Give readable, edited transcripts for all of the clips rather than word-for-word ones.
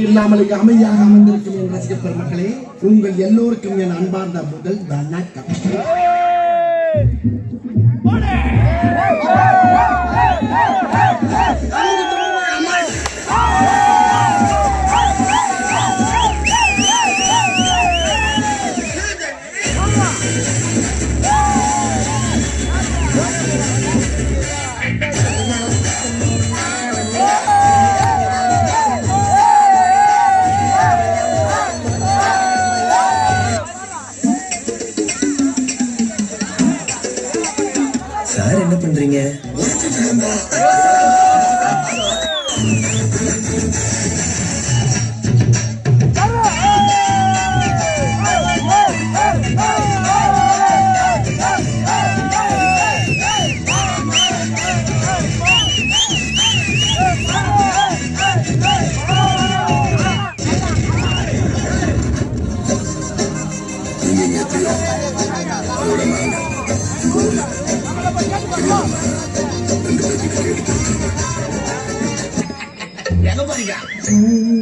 இல்லாமலுக்கு அமைதியாக அமர்ந்திருக்கும் என் ரசிக பெருமக்களே, உங்கள் எல்லோருக்கும் என் அன்பார்ந்த முதல் வணக்கம். சார் என்ன பண்றீங்க?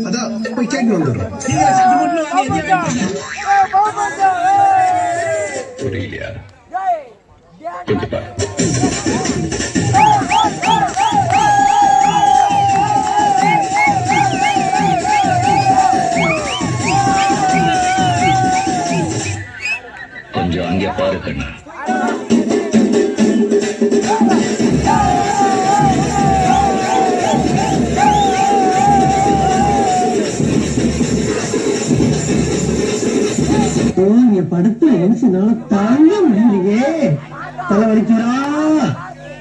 அதான் போய் கேட்டு வந்துடுறோம். புரியலையா? கண்டிப்பா கொஞ்சம் அங்கே பாரு கண்ணா. படுத்து மனுஷனால தாங்க முடியலையே. தலை வலிக்குதா?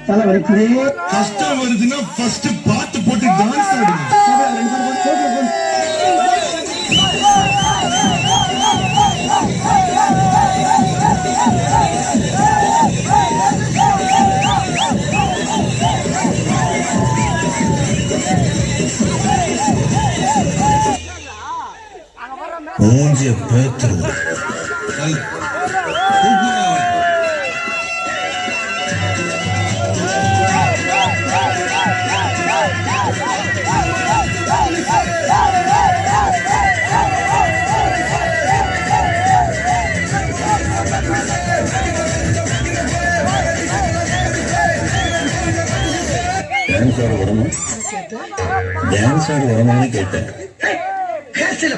தலை வலிக்குதே. கஷ்டம் வருதுன்னா ஃபர்ஸ்ட் பாட்டு போட்டு டான்ஸ் ஆடுங்க. மூஞ்சிய பேத்துருவோம். டான்ஸ் ஆட வரணும், டான்ஸ் ஆட வரணும்னு கேட்டேன்.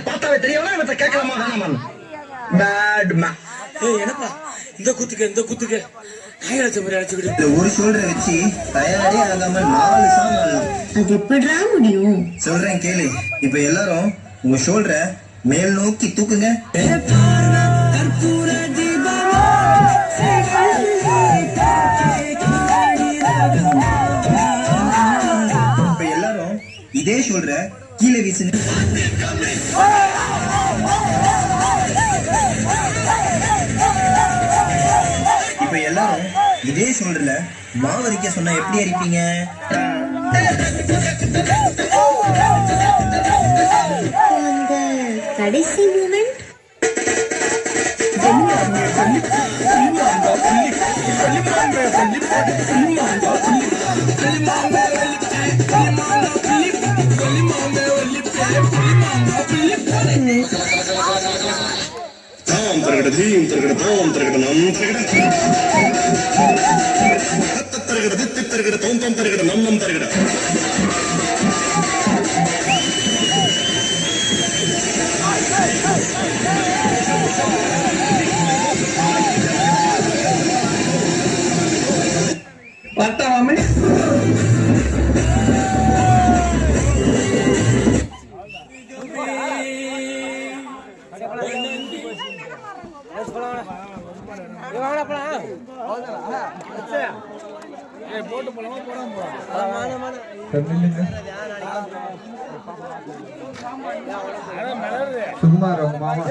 பார்த்தாவே தெரியல கேட்கலாமா வேணாமா? Bad man. என்னப்பா இந்த குத்துக்கு ஒரு ஷோல்டரை வச்சு தயாரே ஆகாம 4 சாங் ஆடலாம். அது எப்படிடா முடியும்? சொல்றேன் கேளு. இப்ப எல்லாரும் உங்க ஷோல்டரை மேல் நோக்கி தூக்குங்க. இப்ப எல்லாரும் இதே ஷோல்டரை கீழே வீசுங்க. இப்ப எல்லாரும் இதே ஷோல்டர்ல மாவு அரிக்க சொன்னா எப்படி அரிப்பீங்க? அந்த கடைசி மூமெண்ட் தாம் தரகட தீம் தரகட தாம் தரகட நம் தரகட தரகட தித்தி தரகட தோம் தோம் தரகட நம் நம் தரகட. பத்தாமே சுகுமார் அவங்க மாமா